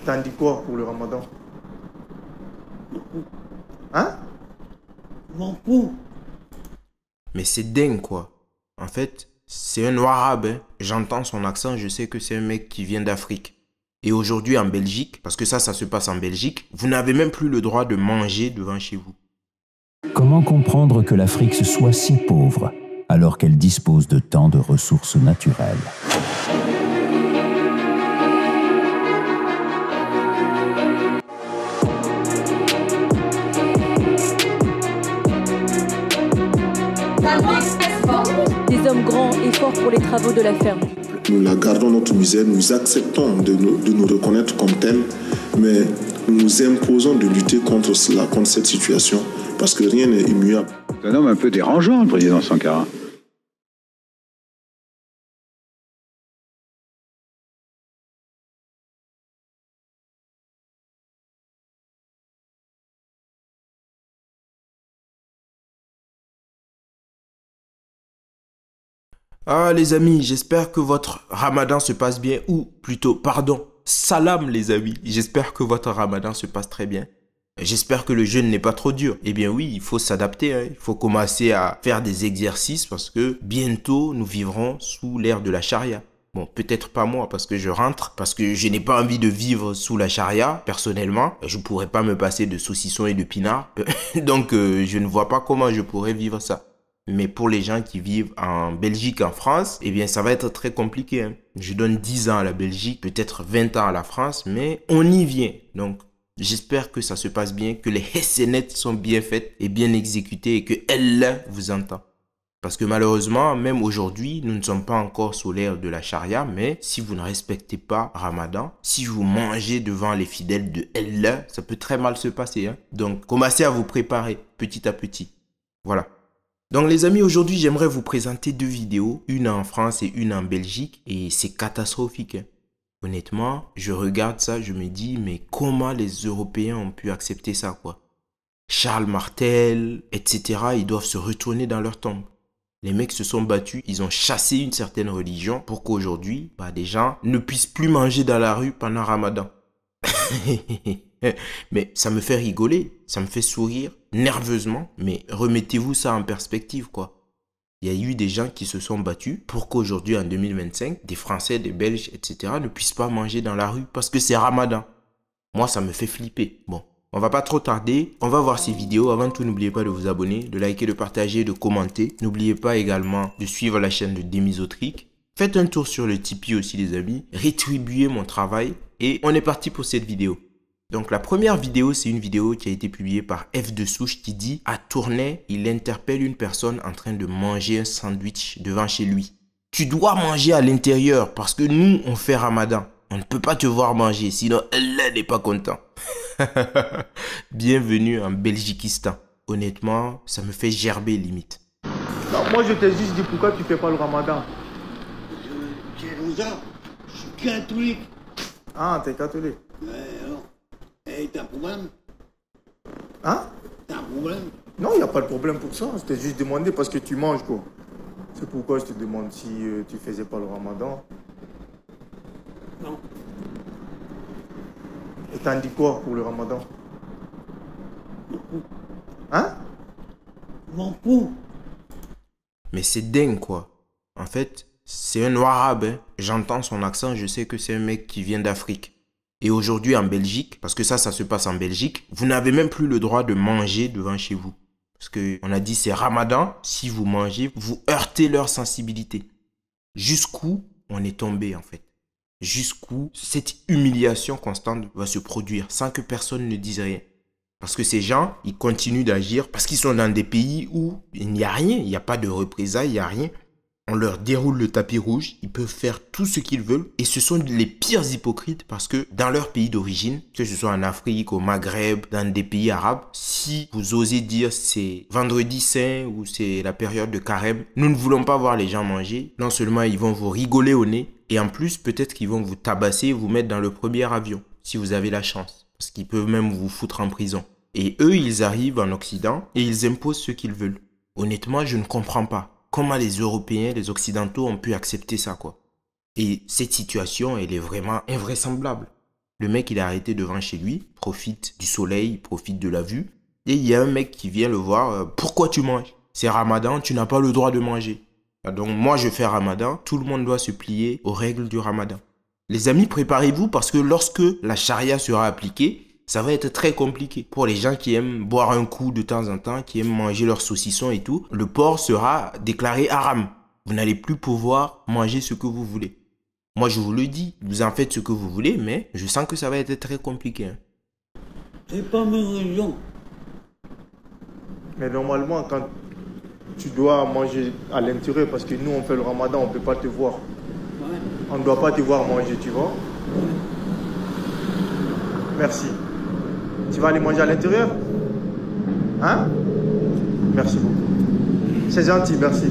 T'en dis quoi pour le ramadan? Hein? M'en fous. Mais c'est dingue quoi. En fait, c'est un noir arabe. Hein. J'entends son accent, je sais que c'est un mec qui vient d'Afrique. Et aujourd'hui en Belgique, parce que ça se passe en Belgique, vous n'avez même plus le droit de manger devant chez vous. Comment comprendre que l'Afrique soit si pauvre alors qu'elle dispose de tant de ressources naturelles? Des hommes grands et forts pour les travaux de la ferme. Nous la gardons notre misère, nous acceptons de nous reconnaître comme tels, mais nous nous imposons de lutter contre cette situation, parce que rien n'est immuable. C'est un homme un peu dérangeant, le président Sankara. Ah les amis, j'espère que votre ramadan se passe bien, ou plutôt, pardon, salam les amis, j'espère que votre ramadan se passe très bien. J'espère que le jeûne n'est pas trop dur. Eh bien oui, il faut s'adapter, hein. Il faut commencer à faire des exercices parce que bientôt nous vivrons sous l'ère de la charia. Bon, peut-être pas moi parce que je rentre, parce que je n'ai pas envie de vivre sous la charia, personnellement. Je pourrais pas me passer de saucisson et de pinard. Donc je ne vois pas comment je pourrais vivre ça. Mais pour les gens qui vivent en Belgique, en France, eh bien ça va être très compliqué. Hein. Je donne 10 ans à la Belgique, peut-être 20 ans à la France, mais on y vient. Donc j'espère que ça se passe bien, que les SNET sont bien faites et bien exécutées et que Allah vous entend. Parce que malheureusement, même aujourd'hui, nous ne sommes pas encore sous l'ère de la charia, mais si vous ne respectez pas Ramadan, si vous mangez devant les fidèles de Allah, ça peut très mal se passer. Hein. Donc commencez à vous préparer petit à petit. Voilà. Donc les amis, aujourd'hui j'aimerais vous présenter deux vidéos, une en France et une en Belgique, et c'est catastrophique. Hein. Honnêtement, je regarde ça, je me dis, mais comment les Européens ont pu accepter ça quoi? Charles Martel, etc., ils doivent se retourner dans leur tombe. Les mecs se sont battus, ils ont chassé une certaine religion pour qu'aujourd'hui, des gens ne puissent plus manger dans la rue pendant Ramadan. Mais ça me fait rigoler, ça me fait sourire nerveusement, mais remettez-vous ça en perspective quoi. Il y a eu des gens qui se sont battus pour qu'aujourd'hui en 2025, des Français, des Belges, etc. ne puissent pas manger dans la rue parce que c'est Ramadan. Moi ça me fait flipper. Bon, on va pas trop tarder, on va voir ces vidéos. Avant tout, n'oubliez pas de vous abonner, de liker, de partager, de commenter. N'oubliez pas également de suivre la chaîne de Demisotric. Faites un tour sur le Tipeee aussi les amis, rétribuez mon travail et on est parti pour cette vidéo. Donc la première vidéo, c'est une vidéo qui a été publiée par F de Souche qui dit à Tournai, il interpelle une personne en train de manger un sandwich devant chez lui. Tu dois manger à l'intérieur parce que nous, on fait Ramadan. On ne peut pas te voir manger, sinon Allah n'est pas content. Bienvenue en Belgiquistan. Honnêtement, ça me fait gerber limite. Non, moi je t'ai juste dit pourquoi tu fais pas le ramadan. Je suis catholique. Ah, t'es catholique. Alors, et t'as un problème? Hein? T'as un problème? Non, il n'y a pas de problème pour ça. Je t'ai juste demandé parce que tu manges quoi. C'est pourquoi je te demande si tu faisais pas le ramadan. Non. Et t'en dis quoi pour le ramadan? Hein? M'en fous. Mais c'est dingue quoi. En fait, c'est un noir arabe. Hein. J'entends son accent, je sais que c'est un mec qui vient d'Afrique. Et aujourd'hui en Belgique, parce que ça se passe en Belgique, vous n'avez même plus le droit de manger devant chez vous. Parce qu'on a dit c'est Ramadan, si vous mangez, vous heurtez leur sensibilité. Jusqu'où on est tombé en fait. Jusqu'où cette humiliation constante va se produire sans que personne ne dise rien. Parce que ces gens, ils continuent d'agir parce qu'ils sont dans des pays où il n'y a rien, il n'y a pas de représailles, il n'y a rien. On leur déroule le tapis rouge, ils peuvent faire tout ce qu'ils veulent et ce sont les pires hypocrites parce que dans leur pays d'origine, que ce soit en Afrique, au Maghreb, dans des pays arabes, si vous osez dire c'est vendredi saint ou c'est la période de carême, nous ne voulons pas voir les gens manger, non seulement ils vont vous rigoler au nez et en plus peut-être qu'ils vont vous tabasser et vous mettre dans le premier avion si vous avez la chance parce qu'ils peuvent même vous foutre en prison. Et eux, ils arrivent en Occident et ils imposent ce qu'ils veulent. Honnêtement, je ne comprends pas. Comment les Européens, les Occidentaux ont pu accepter ça, quoi. Et cette situation, elle est vraiment invraisemblable. Le mec, il est arrêté devant chez lui, profite du soleil, profite de la vue. Et il y a un mec qui vient le voir. Pourquoi tu manges? C'est Ramadan, tu n'as pas le droit de manger. Donc moi, je fais Ramadan. Tout le monde doit se plier aux règles du Ramadan. Les amis, préparez-vous parce que lorsque la charia sera appliquée, ça va être très compliqué. Pour les gens qui aiment boire un coup de temps en temps, qui aiment manger leur saucisson et tout, le porc sera déclaré haram. Vous n'allez plus pouvoir manger ce que vous voulez. Moi, je vous le dis, vous en faites ce que vous voulez, mais je sens que ça va être très compliqué. Hein. C'est pas mes religions. Mais normalement, quand tu dois manger à l'intérieur, parce que nous, on fait le Ramadan, on ne peut pas te voir. Ouais. On ne doit pas te voir manger, tu vois. Merci. Tu vas aller manger à l'intérieur? Hein? Merci beaucoup. C'est gentil, merci.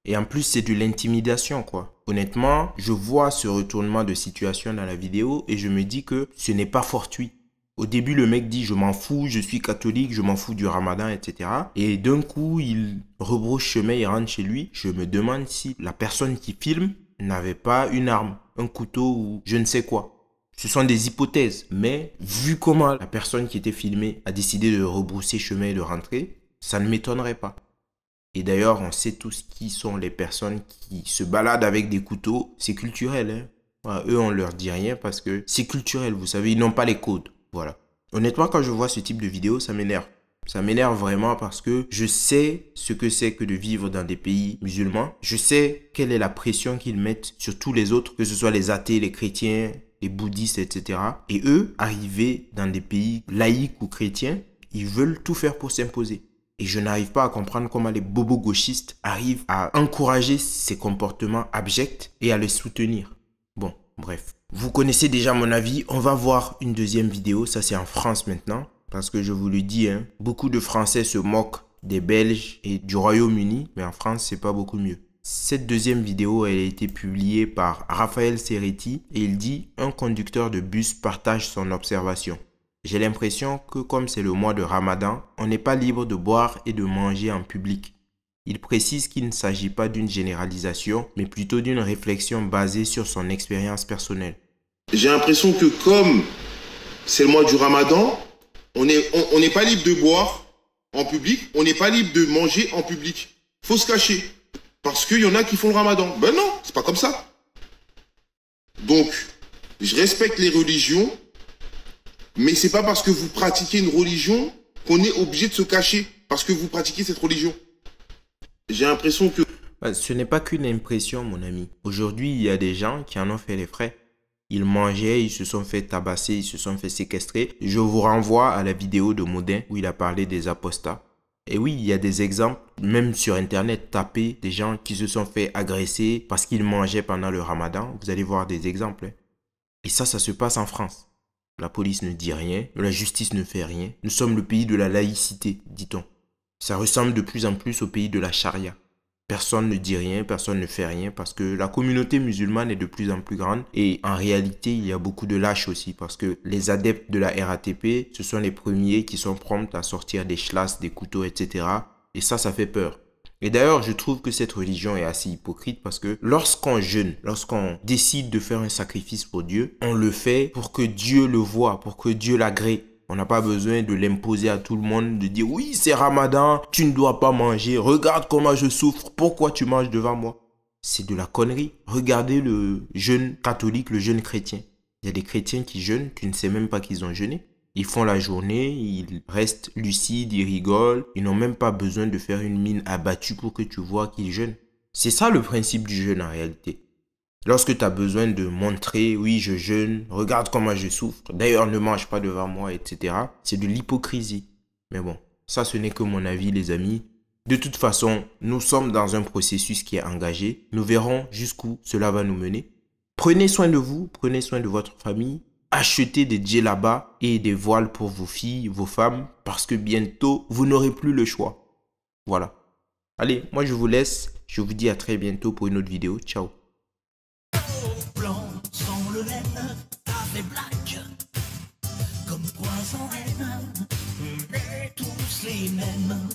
Et en plus, c'est de l'intimidation, quoi. Honnêtement, je vois ce retournement de situation dans la vidéo et je me dis que ce n'est pas fortuit. Au début, le mec dit « je m'en fous, je suis catholique, je m'en fous du Ramadan, etc. » Et d'un coup, il rebrousse chemin, il rentre chez lui. Je me demande si la personne qui filme n'avait pas une arme, un couteau ou je ne sais quoi. Ce sont des hypothèses, mais vu comment la personne qui était filmée a décidé de rebrousser chemin et de rentrer, ça ne m'étonnerait pas. Et d'ailleurs, on sait tous qui sont les personnes qui se baladent avec des couteaux. C'est culturel, hein. Voilà, eux, on leur dit rien parce que c'est culturel, vous savez, ils n'ont pas les codes. Voilà. Honnêtement, quand je vois ce type de vidéo, ça m'énerve. Ça m'énerve vraiment parce que je sais ce que c'est que de vivre dans des pays musulmans. Je sais quelle est la pression qu'ils mettent sur tous les autres, que ce soit les athées, les chrétiens, les bouddhistes, etc. Et eux, arrivés dans des pays laïques ou chrétiens, ils veulent tout faire pour s'imposer. Et je n'arrive pas à comprendre comment les bobos gauchistes arrivent à encourager ces comportements abjects et à les soutenir. Bon, bref. Vous connaissez déjà mon avis, on va voir une deuxième vidéo, ça c'est en France maintenant. Parce que je vous le dis, hein, beaucoup de Français se moquent des Belges et du Royaume-Uni, mais en France c'est pas beaucoup mieux. Cette deuxième vidéo, elle a été publiée par Raphaël Serretti et il dit « Un conducteur de bus partage son observation. J'ai l'impression que comme c'est le mois de Ramadan, on n'est pas libre de boire et de manger en public. Il précise qu'il ne s'agit pas d'une généralisation, mais plutôt d'une réflexion basée sur son expérience personnelle. J'ai l'impression que comme c'est le mois du Ramadan, on n'est pas libre de boire en public, on n'est pas libre de manger en public. Faut se cacher. Parce qu'il y en a qui font le Ramadan. Ben non, c'est pas comme ça. Donc, je respecte les religions, mais c'est pas parce que vous pratiquez une religion qu'on est obligé de se cacher parce que vous pratiquez cette religion. J'ai l'impression que... Ce n'est pas qu'une impression, mon ami. Aujourd'hui, il y a des gens qui en ont fait les frais. Ils mangeaient, ils se sont fait tabasser, ils se sont fait séquestrer. Je vous renvoie à la vidéo de Modin où il a parlé des apostats. Et oui, il y a des exemples, même sur Internet, tapez des gens qui se sont fait agresser parce qu'ils mangeaient pendant le Ramadan. Vous allez voir des exemples. Et ça se passe en France. La police ne dit rien, la justice ne fait rien. Nous sommes le pays de la laïcité, dit-on. Ça ressemble de plus en plus au pays de la charia. Personne ne dit rien, personne ne fait rien parce que la communauté musulmane est de plus en plus grande et en réalité, il y a beaucoup de lâches aussi parce que les adeptes de la RATP, ce sont les premiers qui sont prompts à sortir des chlasses, des couteaux, etc. Et ça fait peur. Et d'ailleurs, je trouve que cette religion est assez hypocrite parce que lorsqu'on jeûne, lorsqu'on décide de faire un sacrifice pour Dieu, on le fait pour que Dieu le voie, pour que Dieu l'agrée. On n'a pas besoin de l'imposer à tout le monde, de dire « Oui, c'est Ramadan, tu ne dois pas manger, regarde comment je souffre, pourquoi tu manges devant moi ?» C'est de la connerie. Regardez le jeûne catholique, le jeûne chrétien. Il y a des chrétiens qui jeûnent, tu ne sais même pas qu'ils ont jeûné. Ils font la journée, ils restent lucides, ils rigolent. Ils n'ont même pas besoin de faire une mine abattue pour que tu vois qu'ils jeûnent. C'est ça le principe du jeûne en réalité. Lorsque tu as besoin de montrer, oui, je jeûne, regarde comment je souffre, d'ailleurs ne mange pas devant moi, etc. C'est de l'hypocrisie. Mais bon, ça ce n'est que mon avis les amis. De toute façon, nous sommes dans un processus qui est engagé. Nous verrons jusqu'où cela va nous mener. Prenez soin de vous, prenez soin de votre famille. Achetez des djellabas et des voiles pour vos filles, vos femmes, parce que bientôt, vous n'aurez plus le choix. Voilà. Allez, moi je vous laisse. Je vous dis à très bientôt pour une autre vidéo. Ciao. Blanc sans le laine, avec black, comme poison haine, mais tous les mêmes.